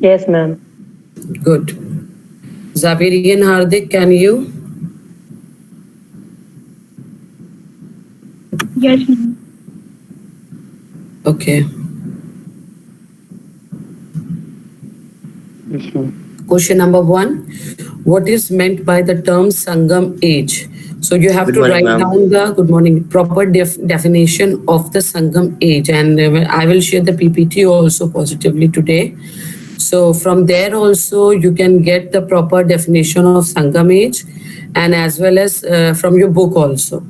Yes, ma'am. Good. Zaveri and Hardik, can you? Yes, ma'am. Okay. Yes, ma'am. Question number 1. What is meant by the term Sangam age? So you have Good to morning, write ma'am. down the good morning proper definition of the Sangam age, and I will share the PPT also positively today. So from there also you can get the proper definition of Sangam age, and as well as from your book also.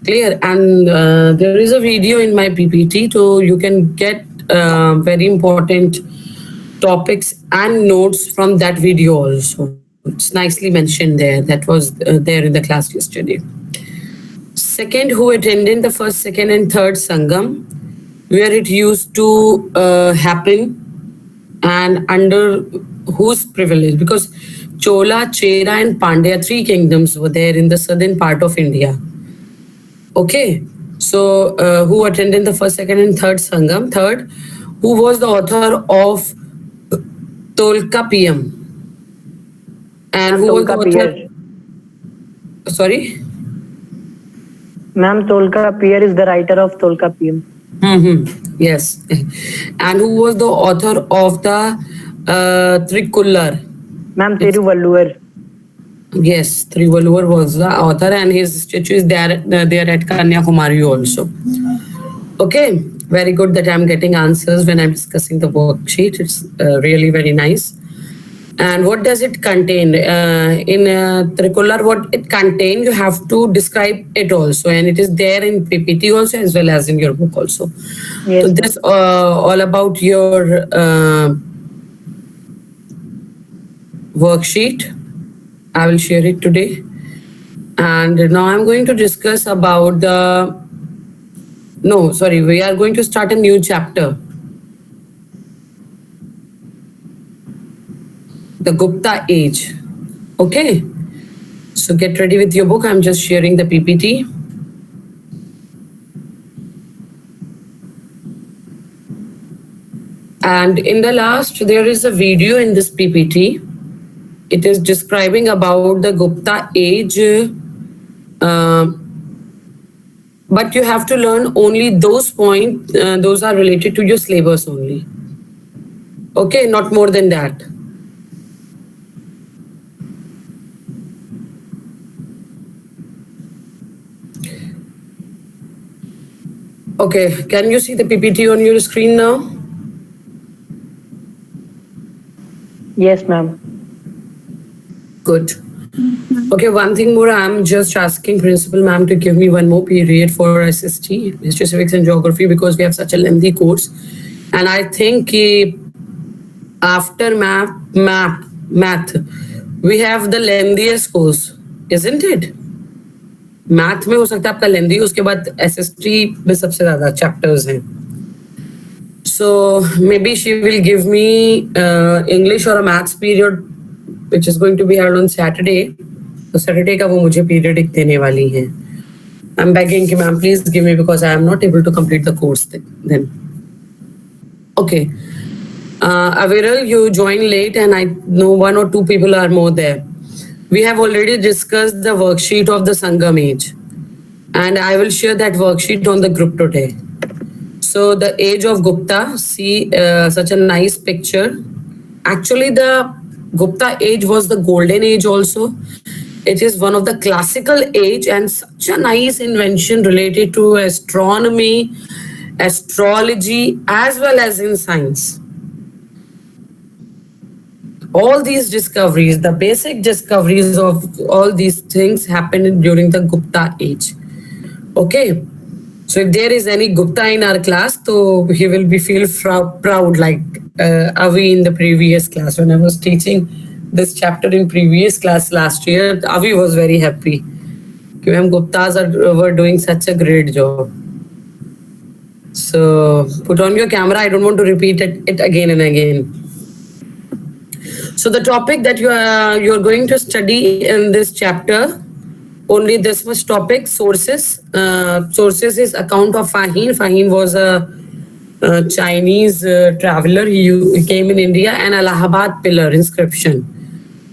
Clear. And there is a video in my PPT, so you can get very important topics and notes from that video also. It's nicely mentioned there. That was there in the class yesterday. Second, who attended the first, second, and third Sangam, where it used to happen, and under whose privilege? Because Chola, Chera, and Pandya, three kingdoms were there in the southern part of India. Okay, so who attended the first, second, and third Sangam? Third, who was the author of Tolkappiyam, and Ma'am, who was the Tolkappiyar. author? Sorry. Ma'am, Tolkappiyar is the writer of Tolkappiyam. Yes. And who was the author of the Trikullar? Ma'am, It's Thiruvalluvar. yes, Trivalur was the author, and his statue is there at Kanyakumari also. Okay, very good that I'm getting answers when I'm discussing the worksheet. It's really very nice. And what does it contain? In Tricolor, what it contains, you have to describe it also, and it is there in PPT also as well as in your book also. So Yes, this ma'am. all about your worksheet. I will share it today. And now I'm going to discuss about the. No, sorry, we are going to start a new chapter. The Gupta age. Okay. So get ready with your book. I'm just sharing the PPT. And in the last, there is a video in this PPT. It is describing about the Gupta age. Uh, but you have to learn only those points, those are related to your syllabus only. Okay, not more than that. Okay, can you see the PPT on your screen now? Yes, ma'am. Good. Okay, one thing more. I'm just asking Principal Ma'am to give me one more period for SST, History, Civics, and Geography, because we have such a lengthy course. And I think after math, we have the lengthiest course, isn't it? Math में हो सकता है आपका लेंदी, उसके बाद SST में सबसे ज्यादा चैप्टर्स हैं. So maybe she will give me English or a maths period which is going to be held on Saturday. तो Saturday का वो मुझे period एक देने वाली है. I'm begging कि ma'am please give me, because I am not able to complete the course then. Okay. Aviral, you joined late and I know one or two people are more there. We have already discussed the worksheet of the Sangam age, and I will share that worksheet on the group today. So the age of Gupta, see such a nice picture. Actually, the Gupta age was the golden age also. It is one of the classical age and such a nice invention related to astronomy, astrology, as well as in science. All these discoveries, the basic discoveries of all these things happened during the Gupta age. Okay. So if there is any Gupta in our class, so he will be feel proud like Avi in the previous class. When I was teaching this chapter in previous class last year, Avi was very happy. Ma'am, Guptas were doing such a great job. So put on your camera. I don't want to repeat it again and again. So the topic that you're going to study in this chapter, only this much topic: sources. Sources is account of Fahim. Fahim was a Chinese traveler. He came in India, and Allahabad pillar inscription.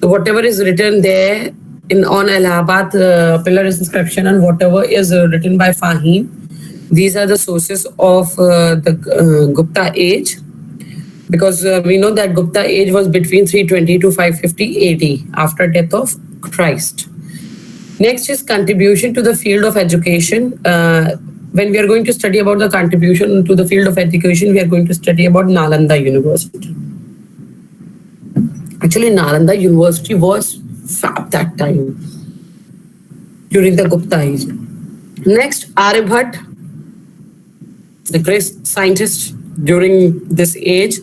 So whatever is written there in on Allahabad pillar inscription and whatever is written by Fahim, these are the sources of the Gupta age. Because we know that Gupta age was between 320 to 550 AD after death of Christ. Next is contribution to the field of education. When we are going to study about the contribution to the field of education, we are going to study about Nalanda University. Actually, Nalanda University was fab that time during the Gupta age. Next, Aryabhat, the great scientist during this age.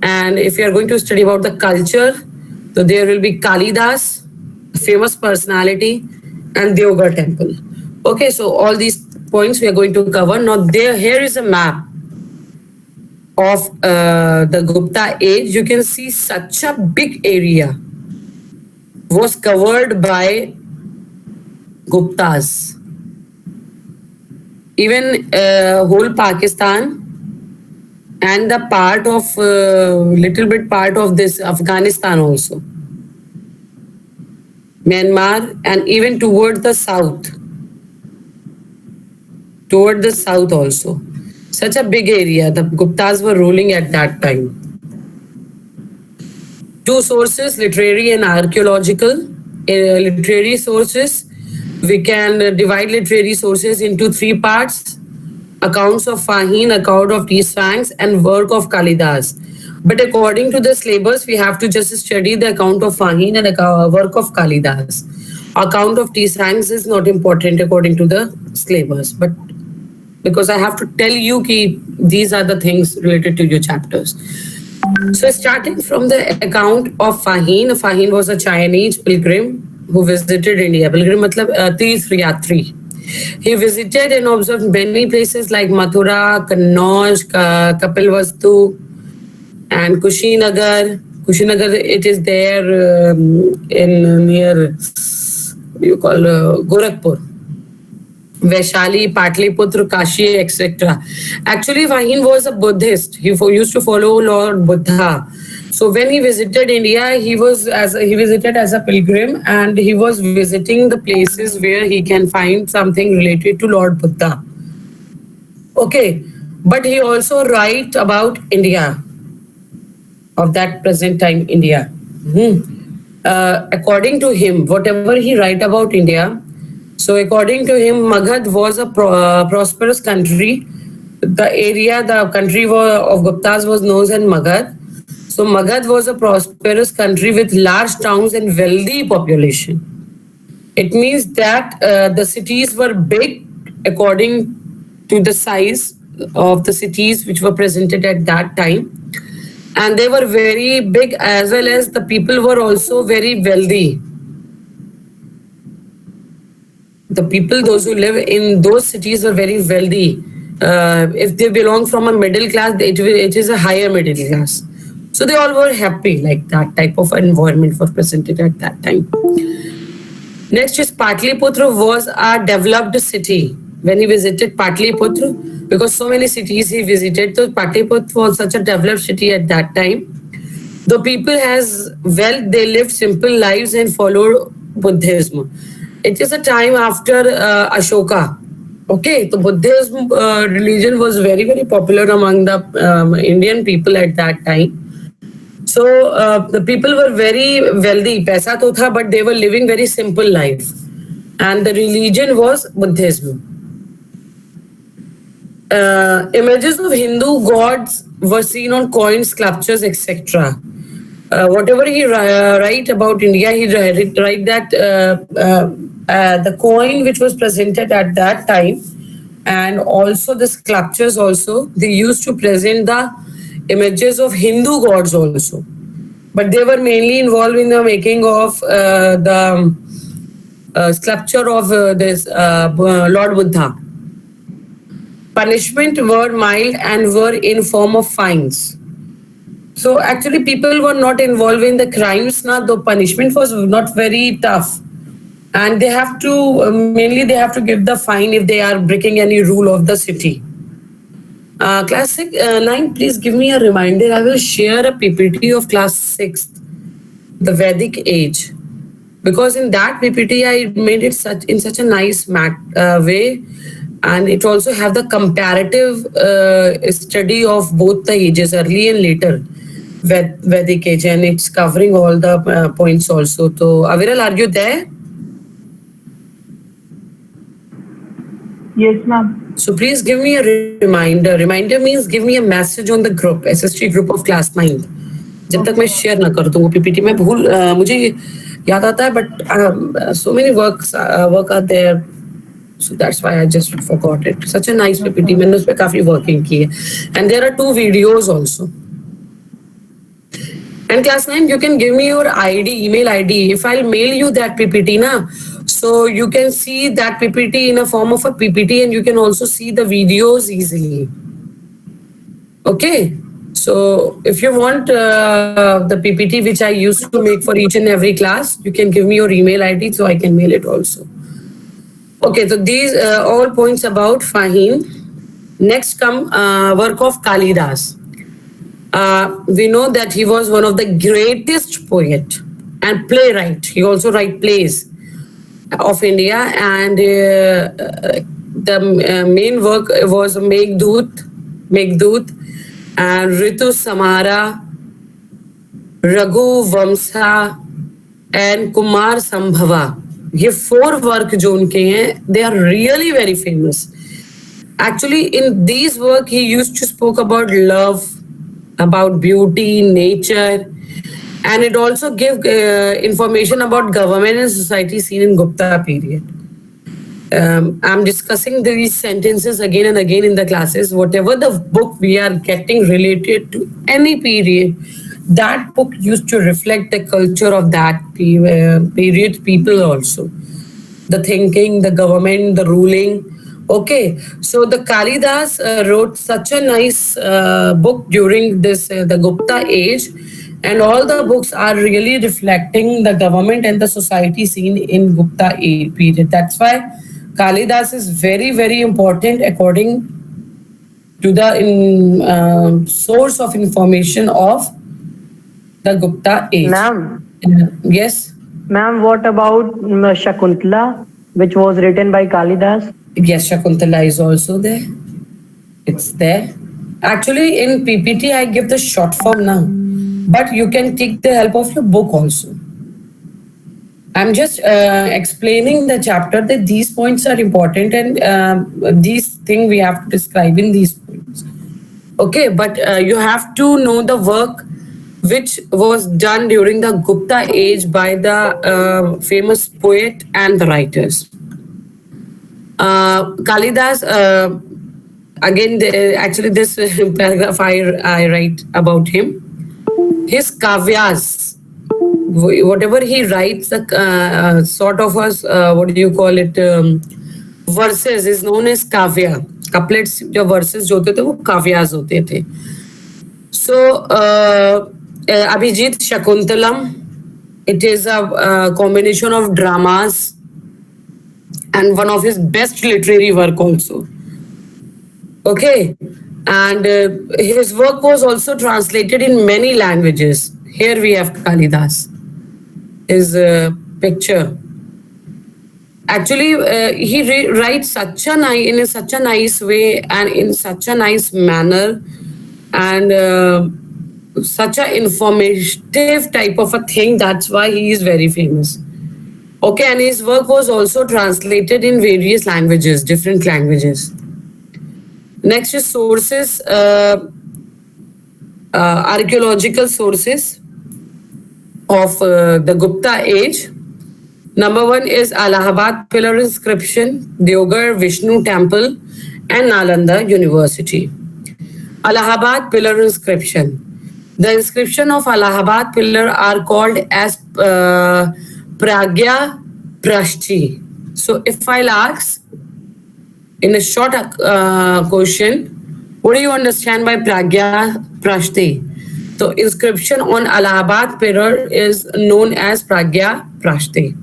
And if you are going to study about the culture, so there will be Kalidas, famous personality, and Deogar temple. Okay, so all these points we are going to cover. Now here is a map of the Gupta age. You can see such a big area was covered by Guptas. Even whole Pakistan and the part of little bit part of this Afghanistan also, Myanmar, and even toward the south also. Such a big area the Guptas were ruling at that time. Two sources, literary and archaeological. Literary sources, we can divide literary sources into three parts: accounts of Fahim, account of Tisrangs, and work of Kalidas. But according to the syllabus, we have to just study the account of Fahim and work of Kalidas. Account of Tisrangs is not important according to the syllabus, but because I have to tell you ki these are the things related to your chapters. So starting from the account of Fahim, Fahim was a Chinese pilgrim who visited India. Pilgrim matlab Tirth Yatri. He visited and observed many places like Mathura, Kannauj, Kapilvastu, and Kushinagar. Kushinagar, it is there in near, what do you call, Gorakhpur. Vaishali, Patliputra, Kashi, etc. Actually, Fahim was a Buddhist. He used to follow Lord Buddha. So when he visited India, he visited as a pilgrim, and he was visiting the places where he can find something related to Lord Buddha. Okay, but he also write about India, of that present time India. According to him, whatever he write about India, so according to him, Magad was a prosperous country. The country of Guptas was known as Magad. So Magad was a prosperous country with large towns and wealthy population. It means that the cities were big according to the size of the cities which were presented at that time. And they were very big, as well as the people were also very wealthy. The people, those who live in those cities, are very wealthy. If they belong from a middle class, it is a higher middle class. So they all were happy, like that type of environment was presented at that time. Next is Patliputra was a developed city. When he visited Patliputra, because so many cities he visited, so Patliputra was such a developed city at that time. The people has wealth, they lived simple lives and followed Buddhism. It is a time after Ashoka. Okay, so Buddhism religion was very, very popular among the Indian people at that time. So the people were very wealthy, paisa to tha, but they were living very simple life. And the religion was Buddhism. Images of Hindu gods were seen on coins, sculptures, etc. Whatever he write about India, he write that the coin which was presented at that time, and also the sculptures also, they used to present the images of Hindu gods also. But they were mainly involved in the making of the sculpture of this Lord Buddha. Punishment were mild and were in form of fines. So actually people were not involved in the crimes. Now the punishment was not very tough. And they have to, mainly they have to give the fine if they are breaking any rule of the city. Class 9, please give me a reminder. I will share a PPT of class 6, the Vedic age. Because in that PPT, I made it such a nice way. And it also have the comparative study of both the ages, early and later Vedic age. And it's covering all the points also. So, Aviral, are you there? Yes, ma'am. So please give me a reminder. Reminder means give me a message on the group, SST group of class 9. जब तक मैं share ना कर दूं वो PPT में मुझे याद आता है but so many work are there, so that's why I just forgot it. Such a nice PPT. मैंने उस पे काफी working की है, and there are 2 videos also. And class 9, you can give me your email ID. If I'll mail you that PPT, so you can see that PPT in a form of a PPT, and you can also see the videos easily. Okay. So if you want the PPT which I used to make for each and every class, you can give me your email ID so I can mail it also. Okay, so these all points about Fahim. Next come work of Kalidas. We know that he was one of the greatest poet and playwright. He also write plays of India, and the main work was Meghdut and Ritu Samara, Raghu Vamsa and Kumar Sambhava. ये 4 work जो उनके हैं, they are really very famous. Actually, in these work, he used to spoke about love, about beauty, nature, and it also gave information about government and society seen in Gupta period. I'm discussing these sentences again and again in the classes. Whatever the book we are getting related to any period, that book used to reflect the culture of that period people also. The thinking, the government, the ruling. Okay, so the Kalidas wrote such a nice book during this the Gupta age, and all the books are really reflecting the government and the society seen in Gupta period. That's why Kalidas is very, very important according to the source of information of the Gupta age. Ma'am. Yes. Ma'am, what about Shakuntala, which was written by Kalidas? Yes, Shakuntala is also there. It's there. Actually, in PPT, I give the short form now, but you can take the help of your book also. I'm just explaining the chapter that these points are important, and these things we have to describe in these points. Okay, but you have to know the work which was done during the Gupta age by the famous poet and the writers. Kalidas, again, actually this paragraph I write about him. His kavyas, whatever he writes, sort of what do you call it, verses is known as kavya. Couplets, जो verses जो होते थे वो kavyas होते थे. So, Abhijit Shakuntalam, it is a combination of dramas and one of his best literary work also. Okay, and his work was also translated in many languages. Here we have Kalidas, his picture. Actually, he writes in such a nice way and in such a nice manner, and such an informative type of a thing. That's why he is very famous. Okay, and his work was also translated in various languages, different languages. Next is sources, archaeological sources of the Gupta age. Number 1 is Allahabad pillar inscription, Deoghar Vishnu temple, and Nalanda University. Allahabad pillar inscription. The inscription of Allahabad pillar are called as Pragya Prashti. So if I'll ask in a short question, what do you understand by Pragya Prashti? So inscription on Allahabad pillar is known as Pragya Prashti.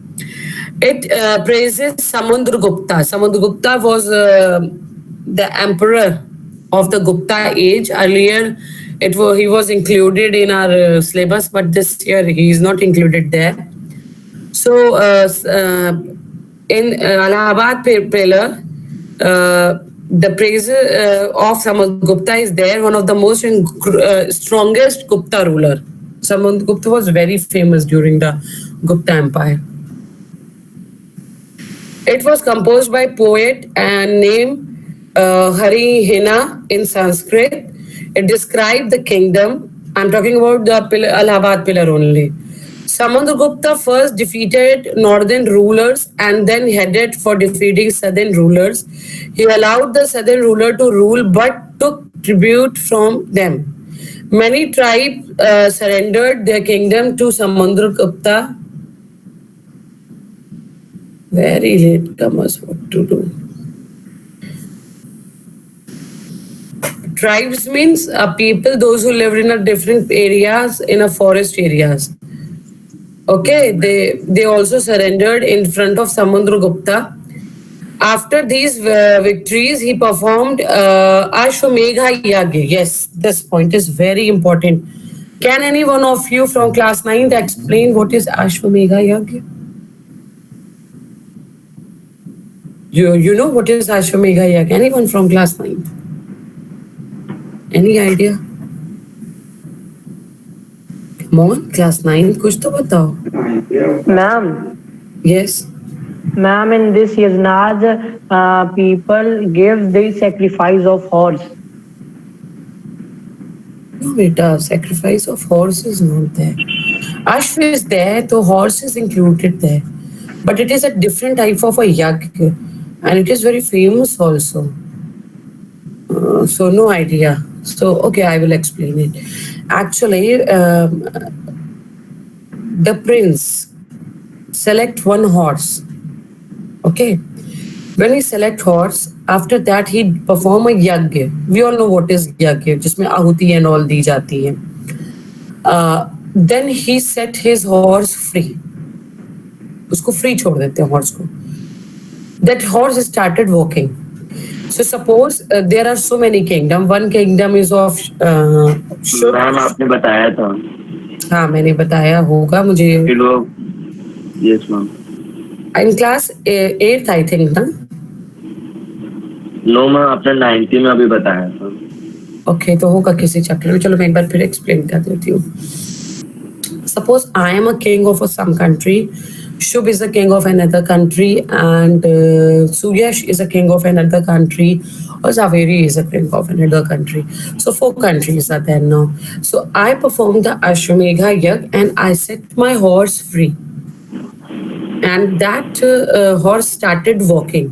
It praises Samudragupta. Samudragupta was the emperor of the Gupta age. Earlier, he was included in our syllabus, but this year he is not included there. So, in Allahabad Pillar, the praises of Samudragupta is there, one of the most strongest Gupta ruler. Samudragupta was very famous during the Gupta Empire. It was composed by poet and named Hari Hina in Sanskrit. It described the kingdom. I'm talking about the Allahabad pillar only. Samudragupta first defeated northern rulers and then headed for defeating southern rulers. He allowed the southern ruler to rule but took tribute from them. Many tribes surrendered their kingdom to Samudragupta. Very latecomers, what to do? Tribes means people, those who lived in a different areas, in a forest areas. Okay, they also surrendered in front of Samudragupta. After these victories, he performed Ashwamedha Yagya. Yes, this point is very important. Can any one of you from class 9th explain what is Ashwamedha Yagya? You know what is Ashwamedha Yagya? Anyone from class 9th? Any idea? Come on, class 9, kuch to batao. Ma'am, Yes. ma'am, in this Yaznaz, people give the sacrifice of horse. No, beta, sacrifice of horse is not there. Ashwa is there, so horse is included there. But it is a different type of a yagya. And it is very famous also. So no idea. So, okay, I will explain it. Actually, the prince select one horse. Okay. When he select horse, after that he perform a yagya. We all know what is yagya, जिसमें आहुति and all दी जाती है. Then he set his horse free. उसको free छोड़ देते हैं horse को. That horse started walking. So suppose there are so many kingdom. One kingdom is of Shub. Ma'am आपने बताया था हाँ मैंने बताया होगा मुझे. फिर वो yes ma'am In class 8th I think ना. नो मैम आपने 90 में अभी बताया था. Okay, तो होगा किसी चैप्टर में. चलो मैं एक बार फिर explain कर देती हूँ. Suppose I am a king of some country. Shub is a king of another country, and Suyash is a king of another country, or Zaveri is a king of another country. So 4 countries are there now. So I performed the Ashwamedha Yagya and I set my horse free. And that horse started walking.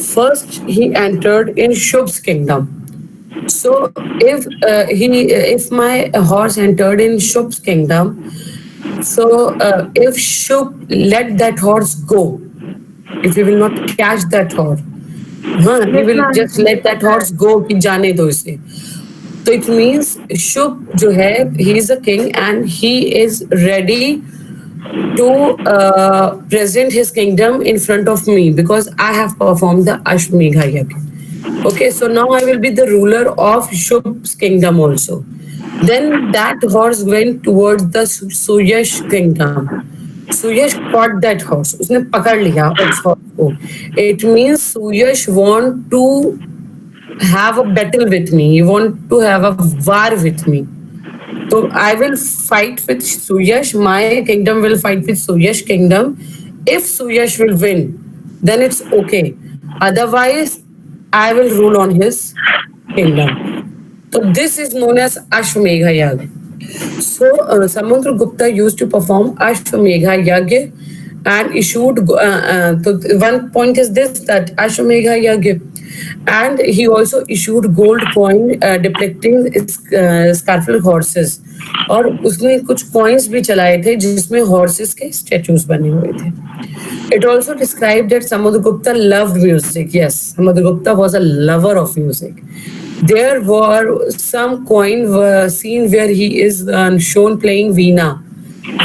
First, he entered in Shub's kingdom. So if my horse entered in Shub's kingdom, so if Shub let that horse go, if he will not catch that horse, he will just let that horse go कि जाने दो इसे. So it means Shub जो है, he is a king and he is ready to present his kingdom in front of me because I have performed the Ashwamedha Yagya. Okay, so now I will be the ruler of Shub's kingdom also. Then that horse went towards the Suyash kingdom. Suyash caught that horse. उसने पकड़ लिया उस horse को. It means Suyash want to have a battle with me. He want to have a war with me. So I will fight with Suyash. My kingdom will fight with Suyash kingdom. If Suyash will win, then it's okay. Otherwise, I will rule on his kingdom. So this is known as Ashwamedha Yagya. So Samudragupta used to perform Ashwamedha Yagya and issued. So one point is this, that Ashwamedha Yagya, and he also issued gold coin depicting scarfed horses. और उसने कुछ coins भी चलाए थे जिसमें horses के statues बने हुए थे. It also described that Samudragupta loved music. Yes, Samudragupta was a lover of music. There were some coins seen where he is shown playing veena.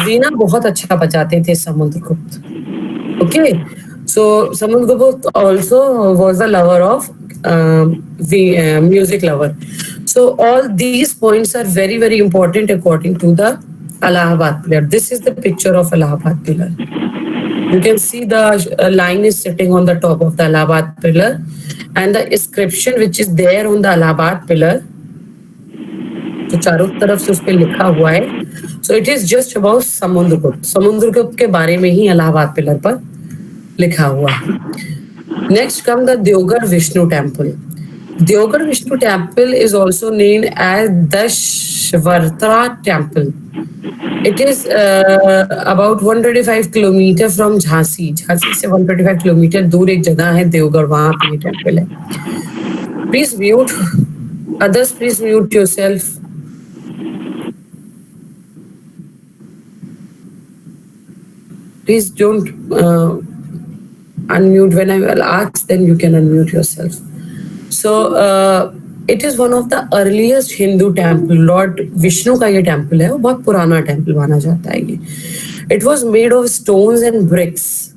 Veena बहुत अच्छा बजाते थे Samudragupta. Okay, so Samudragupta also was a lover of the music lover. So all these points are very, very important according to the Allahabad pillar. This is the picture of Allahabad pillar. You can see the line is sitting on the top of the Allahabad pillar, and the inscription which is there on the Allahabad pillar, तो चारों तरफ से उस पे लिखा हुआ है. So it is just about Samudragupta. Samudragupta के बारे में ही इलाहाबाद पिलर पर लिखा हुआ है. Next come the Deoghar Vishnu temple. Deoghar Vishnu temple is also named as Dashvartra temple. It is about 125 kilometre from Jhansi. Jhansi से 125 किलोमीटर दूर एक जगह है देवगढ़, वहां पे ये टेम्पल है. Please mute. Others, please mute yourself. Please don't unmute when I will ask, then you can unmute yourself. So it is one of the earliest Hindu temple. Lord Vishnu का ये temple है, वो बहुत पुराना temple माना जाता है ये. It was made of stones and bricks.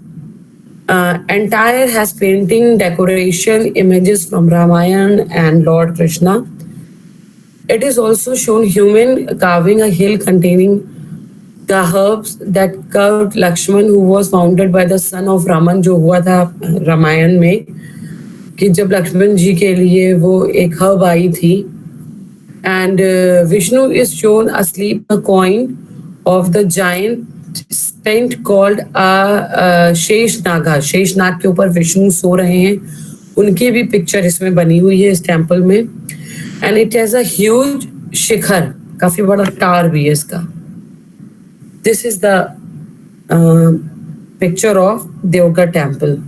Entire has painting, decoration, images from Ramayana and Lord Krishna. It is also shown human carving a hill containing the herbs that carved Lakshman, who was founded by the son of Raman, जो हुआ था रामायण में कि जब लक्ष्मण जी के लिए वो एक हर्ब आई थी. And Vishnu is shown asleep a coin of the giant saint called शेष नागा. शेष नाग के ऊपर विष्णु सो रहे हैं, उनकी भी पिक्चर इसमें बनी हुई है इस टेम्पल में. And it has a huge shikhara, काफी बड़ा टावर भी है इसका. This is the picture of Deogarh temple.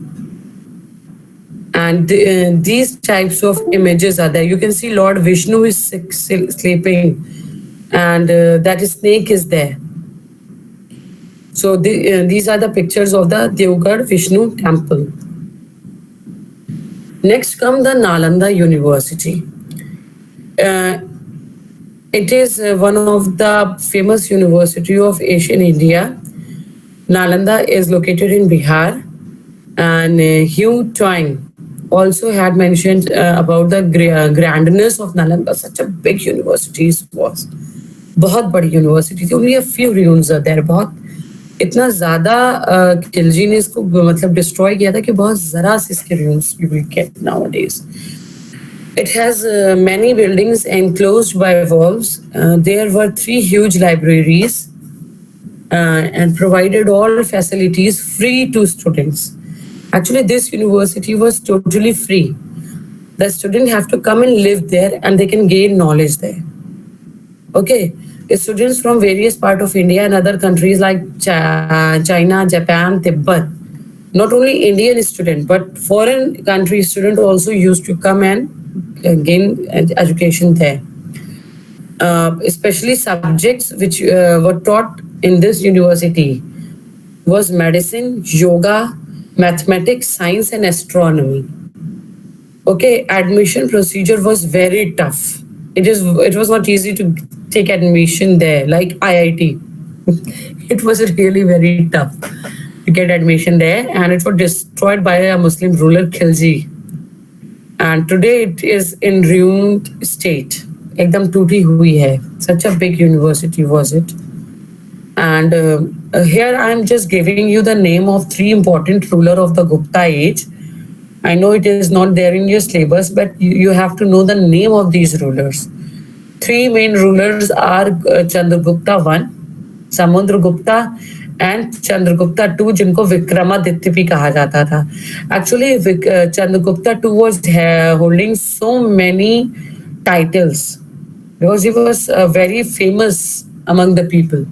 And these types of images are there. You can see Lord Vishnu is sleeping, and that snake is there. So these are the pictures of the Deoghar Vishnu temple. Next come the Nalanda University. It is one of the famous university of Asian India. Nalanda is located in Bihar, and Hugh Toing also had mentioned about the grandness of Nalanda. Such a big university it was. बहुत बड़ी university थी. Only a few ruins are there. बहुत इतना ज्यादा खिलजी ने इसको मतलब destroy किया था कि बहुत जरा से इसके ruins you will get nowadays. It has many buildings enclosed by walls. There were 3 huge libraries and provided all facilities free to students. Actually, this university was totally free. The students have to come and live there, and they can gain knowledge there. Okay, students from various parts of India and other countries like China, Japan, Tibet. Not only Indian students, but foreign country students also used to come and gain education there. Especially subjects which were taught in this university was medicine, yoga, mathematics, science, and astronomy. Okay, admission procedure was very tough. It was not easy to take admission there like IIT. It was really very tough to get admission there, and it was destroyed by a Muslim ruler, Khilji. And today it is in ruined state. एकदम टूटी हुई है. Such a big university was it. And here I am just giving you the name of 3 important ruler of the Gupta age. I know it is not there in your syllabus, but you have to know the name of these rulers. 3 main rulers are Chandragupta I, Samudragupta, and Chandragupta II, जिनको विक्रमादित्य भी कहा जाता था. Actually, Chandragupta II was holding so many titles because he was very famous among the people.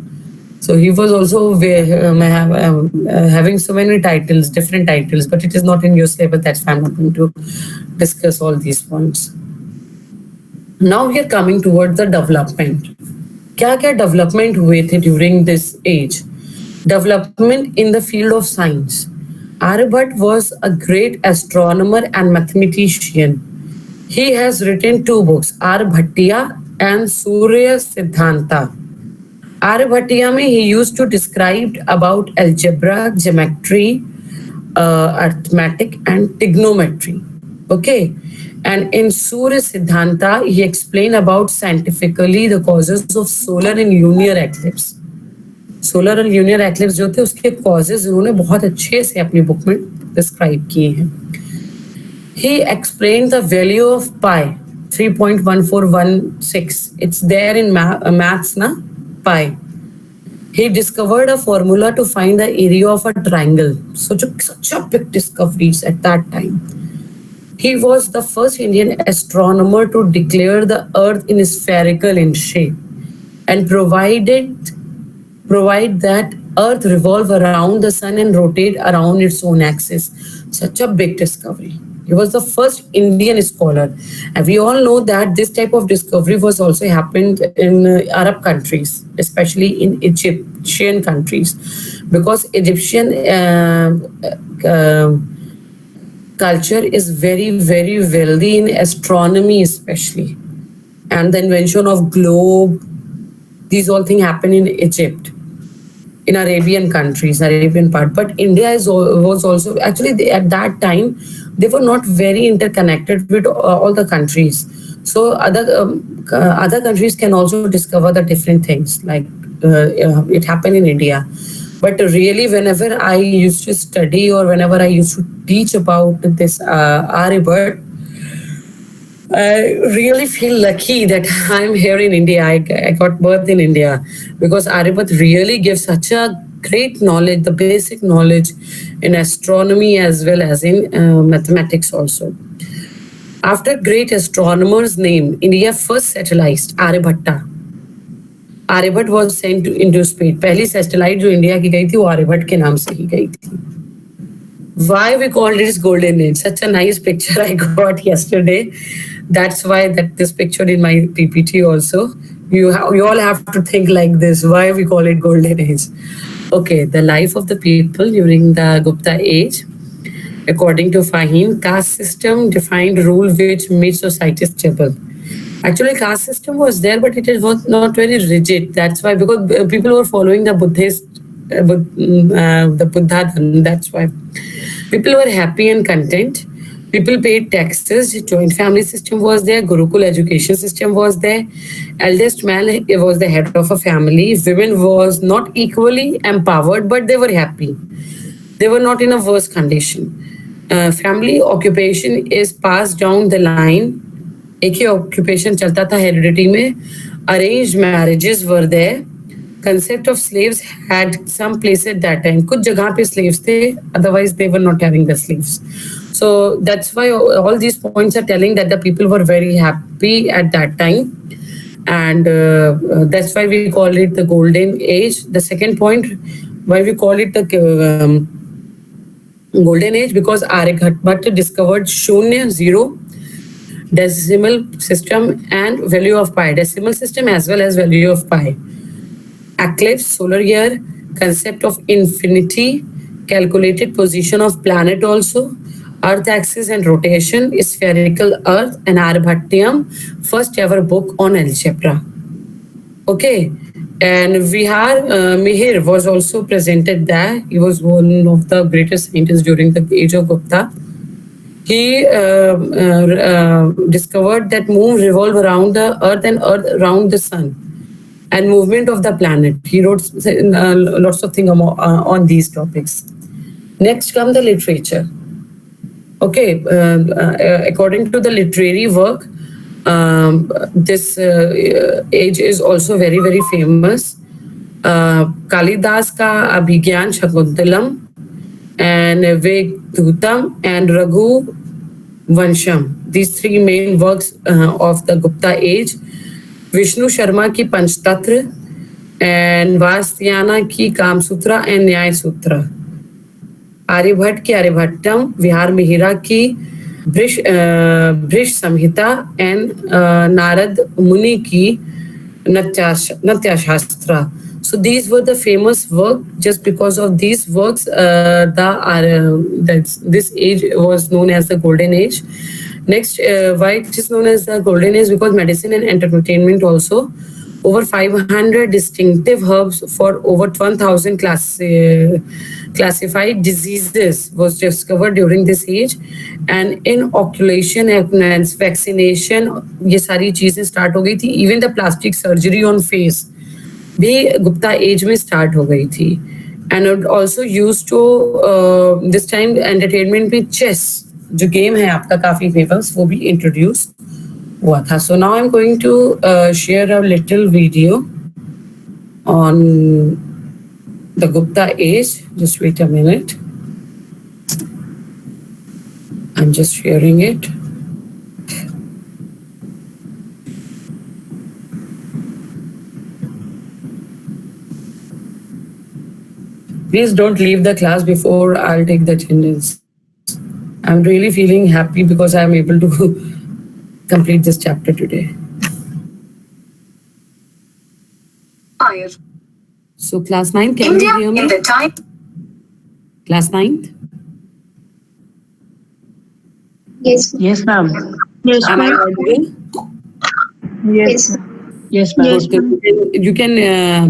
So he was also having so many titles, different titles, but it is not in your syllabus. That's why I'm not going to discuss all these points. Now we are coming towards the development. क्या-क्या development हुए थे during this age? Development in the field of science. Aryabhatta was a great astronomer and mathematician. He has written 2 books, Aryabhatiya and Surya Siddhanta. Aryabhatiya mein he used to describe about algebra, geometry, arithmetic, and trigonometry. Okay. And in Surya Siddhanta, he explained about scientifically the causes of solar and lunar eclipse. Solar और ल्यूनियर eclipse जो थे उसके causes उन्होंने बहुत अच्छे से अपनी book में डिस्क्राइब किए हैं. He explained the value of pi 3.1416. It's there in maths, na? Pi. He discovered a formula to find the area of a triangle. Such a big discoveries at that time. He was the first Indian astronomer to declare the Earth in spherical in shape and provide that Earth revolve around the sun and rotate around its own axis. Such a big discovery. He was the first Indian scholar. And we all know that this type of discovery was also happened in Arab countries, especially in Egyptian countries, because Egyptian culture is very, very wealthy in astronomy especially. And the invention of globe, these all things happen in Egypt, in Arabian countries, Arabian part. But India was also, actually at that time, they were not very interconnected with all the countries. So other countries can also discover the different things, like it happened in India. But really, whenever I used to study or whenever I used to teach about this Aryabhat, I really feel lucky that I'm here in India. I got birth in India, because Aryabhat really gives such a great knowledge, the basic knowledge in astronomy as well as in mathematics also. After great astronomers named, India first satellite Aryabhatta. Aryabhat was sent into space. पहली satellite जो India की गई थी वो आर्यभट्ट के नाम से ही गई थी. Why we called it golden age? Such a nice picture I got yesterday. That's why that this picture in my PPT also. You all have to think like this. Why we call it golden age? Okay, the life of the people during the Gupta age. According to Fahim, caste system defined rule which made society stable. Actually, caste system was there, but it was not very rigid. That's why, because people were following the Buddhist, the Buddha. That's why people were happy and content. People paid taxes. Joint family system was there. Gurukul education system was there. Eldest man was the head of a family. Women was not equally empowered, but they were happy. They were not in a worse condition. Family occupation is passed down the line. एक ही occupation चलता था heredity में. Arranged marriages were there. Concept of slaves had some place at that time. कुछ जगह पे slaves थे, otherwise they were not having the slaves. So that's why all these points are telling that the people were very happy at that time. And that's why we call it the golden age. The second point, why we call it the golden age, because Aryabhatta discovered Shunya, zero, decimal system and value of pi, decimal system as well as value of pi. Eclipse, solar year, concept of infinity, calculated position of planet also, earth axis and rotation, spherical earth, and Aryabhattiam, first ever book on algebra. Okay, and Vihar Mihir was also presented there. He was one of the greatest scientists during the age of Gupta. He discovered that moon revolve around the earth and earth around the sun, and movement of the planet. He wrote lots of things on these topics. Next come the literature. Okay, according to the literary work, this age is also very, very famous. Kalidas ka Abhigyan Shakuntalam and Vegdhutam and Raghu Vansham. These three main works of the Gupta age. Vishnu Sharma ki Panchtatra and Vastyana ki Kam Sutra and Nyay Sutra. Aryabhat ki Aryabhattam, Vihar Mihira ki Brish Samhita and Narad Muni ki Natya Shastra. So these were the famous work. Just because of these works, this age was known as the Golden Age. Next, why it is known as the Golden Age? Because medicine and entertainment also over 500 distinctive herbs for over 1,000 classified diseases was discovered during this age. And inoculation and vaccination, ये सारी चीजें start हो गई थी. Even the plastic surgery on face भी Gupta as में start हो गई थी. And it also used to this time entertainment में chess जो गेम है आपका काफी फेमस वो भी इंट्रोड्यूस हुआ था. So now I'm going to share a little video on the Gupta age. Just wait a minute. I'm just sharing it. Please don't leave the class before I'll take the attendance. I'm really feeling happy because I'm able to complete this chapter today. Fire. So class 9, can India you hear me? in the time. Class 9? Yes. Yes, ma'am. Yes, Am I ma'am. audible? Yes. Yes, ma'am. Yes. Okay. You can,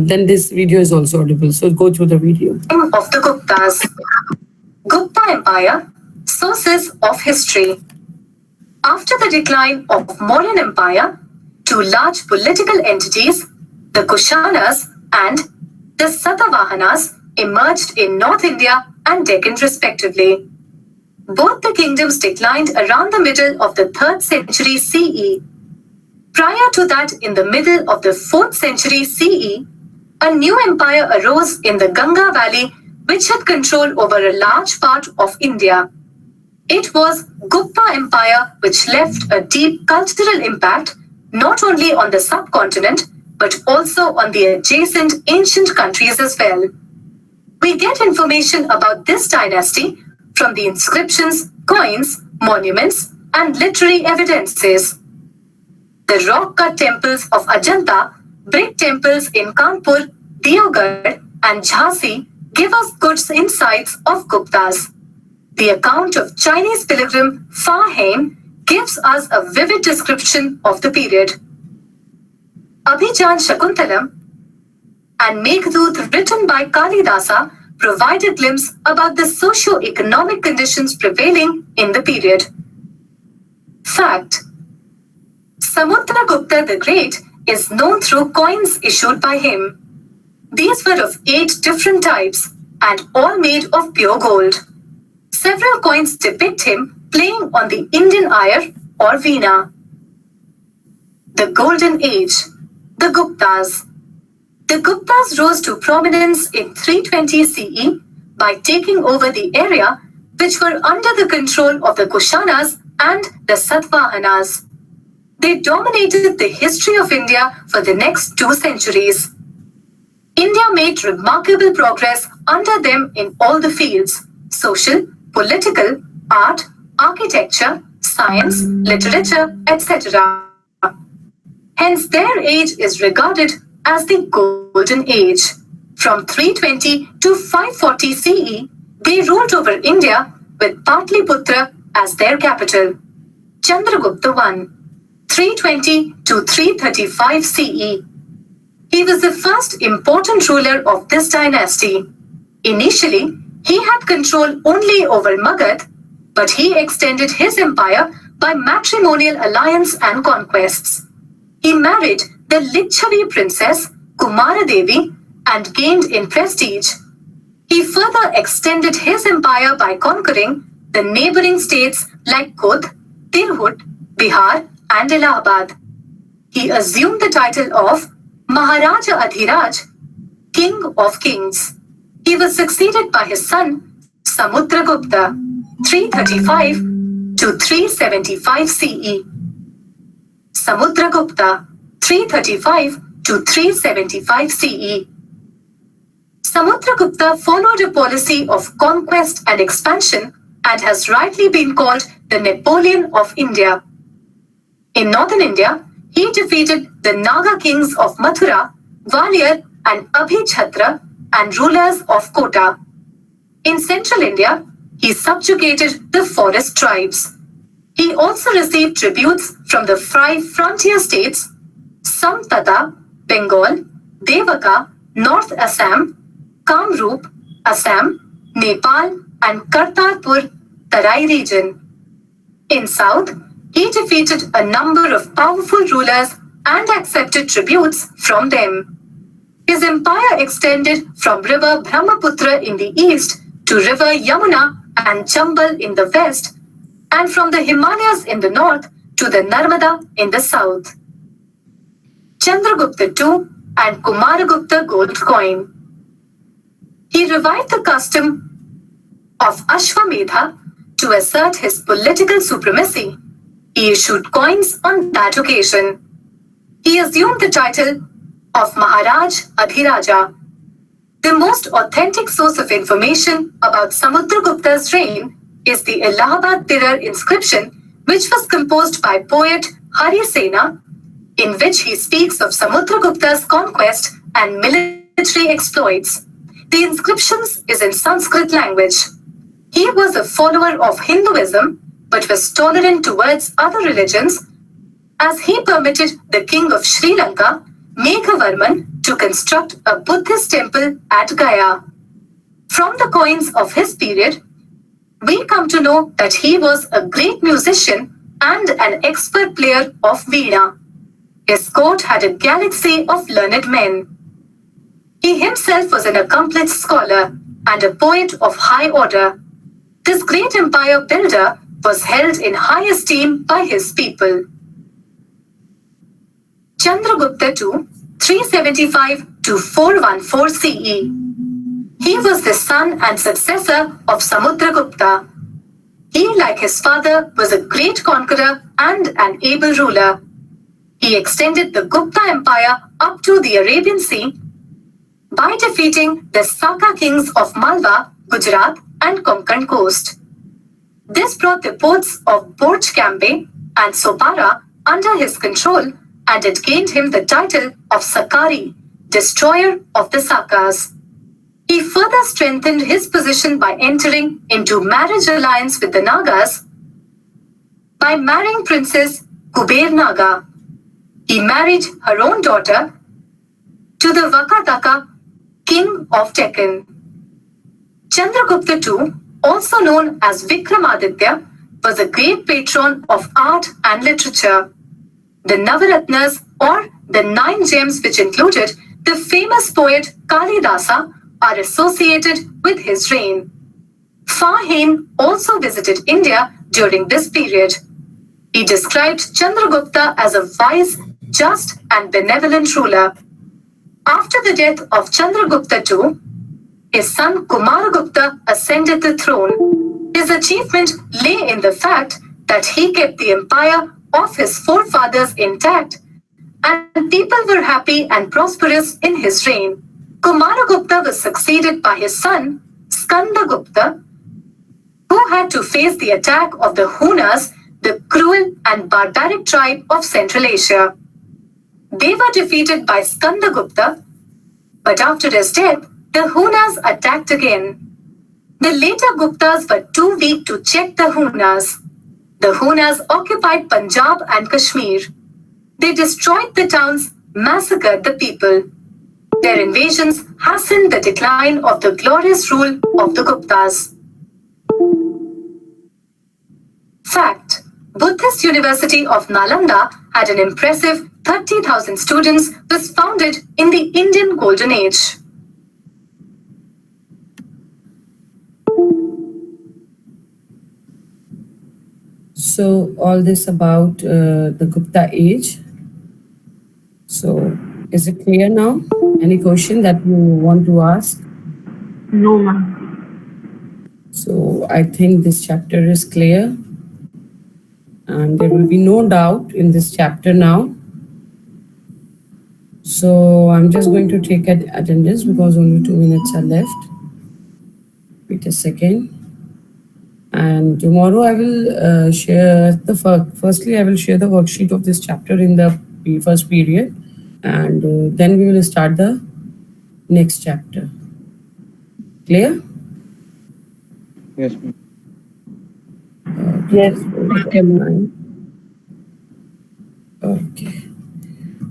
then this video is also audible. So go through the video. Of the Guptas. Gupta Empire, sources of history. After the decline of Mauryan Empire, two large political entities, the Kushanas and the Satavahanas, emerged in North India and Deccan respectively. Both the kingdoms declined around the middle of the 3rd century CE. Prior to that, in the middle of the 4th century CE, a new empire arose in the Ganga Valley which had control over a large part of India. It was Gupta Empire which left a deep cultural impact not only on the subcontinent but also on the adjacent ancient countries as well. We get information about this dynasty from the inscriptions, coins, monuments, and literary evidences. The rock-cut temples of Ajanta, brick temples in Kanpur, Deoghar, and Jhansi give us good insights of Guptas. The account of Chinese pilgrim Fa Hien gives us a vivid description of the period. Abhijan Shakuntalam and Meghdut, written by Kalidasa, provide a glimpse about the socio-economic conditions prevailing in the period. Fact: Samudragupta the Great is known through coins issued by him. These were of 8 different types and all made of pure gold. Several coins depict him playing on the Indian lyre or veena. The Golden Age, the Guptas. The Guptas rose to prominence in 320 CE by taking over the area which were under the control of the Kushanas and the Satavahanas. They dominated the history of India for the next 2 centuries. India made remarkable progress under them in all the fields: social, political, art, architecture, science, literature, etc. Hence their age is regarded as the Golden Age. From 320 to 540 CE, they ruled over India with Patliputra as their capital. Chandragupta I, 320 to 335 CE. He was the first important ruler of this dynasty. Initially, he had control only over Magad, but he extended his empire by matrimonial alliance and conquests. He married the Lichavi princess Kumaradevi and gained in prestige. He further extended his empire by conquering the neighboring states like Kodh, Tirhut, Bihar, and Allahabad. He assumed the title of Maharaja Adhiraj, King of Kings. He was succeeded by his son Samudragupta, 335 to 375 CE. Samudragupta, 335 to 375 CE. Samudragupta followed a policy of conquest and expansion and has rightly been called the Napoleon of India. In northern India, he defeated the Naga kings of Mathura, Gwalior, and Abhichhatra, and rulers of Kota. In central India, he subjugated the forest tribes. He also received tributes from the 5 frontier states, Samtata, Bengal, Devaka, North Assam, Kamrup, Assam, Nepal, and Kartarpur, Tarai region. In south, he defeated a number of powerful rulers and accepted tributes from them. His empire extended from river Brahmaputra in the east to river Yamuna and Chambal in the west, and from the Himalayas in the north to the Narmada in the south. Chandragupta II and Kumaragupta gold coin. He revived the custom of Ashwamedha to assert his political supremacy. He issued coins on that occasion. He assumed the title of Maharaj Adhiraja. The most authentic source of information about Samudragupta's reign is the Allahabad Pirar inscription, which was composed by poet Hari Sena, in which he speaks of Samudragupta's conquest and military exploits. The inscription is in Sanskrit language. He was a follower of Hinduism, but was tolerant towards other religions, as he permitted the king of Sri Lanka, Meghavarman, to construct a Buddhist temple at Gaya. From the coins of his period, we come to know that he was a great musician and an expert player of Veena. His court had a galaxy of learned men. He himself was an accomplished scholar and a poet of high order. This great empire builder was held in high esteem by his people. Chandragupta II, 375 to 414 CE. He was the son and successor of Samudragupta. He, like his father, was a great conqueror and an able ruler. He extended the Gupta Empire up to the Arabian Sea by defeating the Saka kings of Malwa, Gujarat, and Konkan coast. This brought the ports of Borj Cambe and Sopara under his control, and it gained him the title of Sakari, destroyer of the Sakas. He further strengthened his position by entering into marriage alliance with the Nagas by marrying Princess Kuber Naga. He married her own daughter to the Vakataka, king of Deccan. Chandragupta II, also known as Vikramaditya, was a great patron of art and literature. The Navaratnas, or the 9 gems, which included the famous poet Kalidasa, are associated with his reign. Fahim also visited India during this period. He described Chandragupta as a wise, just, and benevolent ruler. After the death of Chandragupta II, his son Kumaragupta ascended the throne. His achievement lay in the fact that he kept the empire of his forefathers intact, and people were happy and prosperous in his reign. Kumaragupta was succeeded by his son Skandagupta, who had to face the attack of the Hunas, the cruel and barbaric tribe of Central Asia. They were defeated by Skandagupta, but after his death, the Hunas attacked again. The later Guptas were too weak to check the Hunas. The Hunas occupied Punjab and Kashmir. They destroyed the towns, massacred the people. Their invasions hastened the decline of the glorious rule of the Guptas. Fact: Buddhist University of Nalanda had an impressive 30,000 students, was founded in the Indian Golden Age. So all this about the Gupta age. So is it clear now? Any question that you want to ask? No, ma'am. So I think this chapter is clear, and there will be no doubt in this chapter now. So I'm just going to take attendance because only 2 minutes are left. Wait a second. And tomorrow I will share firstly I will share the worksheet of this chapter in the first period, and then we will start the next chapter. Clear? Yes, ma'am. Yes. Okay.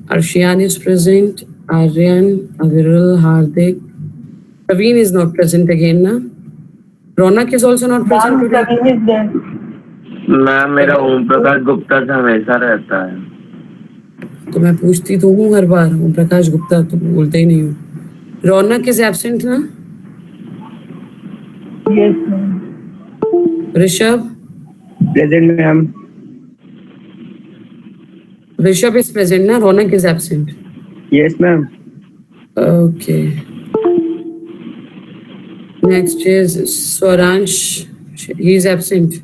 Arshiyan is present. Aryan, Aviral, Hardik. Praveen is not present again, na? Ronak is also not present Ma'am, today. Praveen is there. Ma'am मेरा ओम प्रकाश गुप्ता से हमेशा रहता है. तो मैं पूछती तो हूँ हर बार, ओम प्रकाश गुप्ता, तो बोलते ही नहीं हूँ. रौनक is absent, ना? Yes, ma'am. Rishabh? Present, ma'am. Rishabh is present, na? Ronak is absent. Yes, ma'am. Okay. Next is Swaransh. He is absent.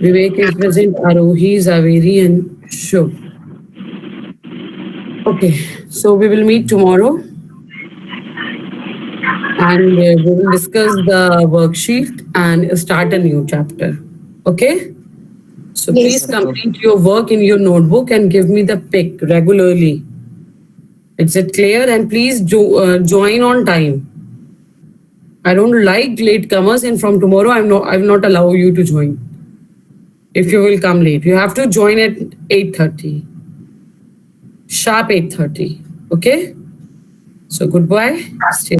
Vivek is present. Arohi, Zaveri, and Shubh. Okay, so we will meet tomorrow and we will discuss the worksheet and start a new chapter. Okay? So please complete your work in your notebook and give me the pic regularly. Is it clear? And please join on time. I don't like latecomers, and from tomorrow I will not allow you to join. If you will come late, you have to join at 8:30. Sharp 8:30. Okay? So goodbye. Stay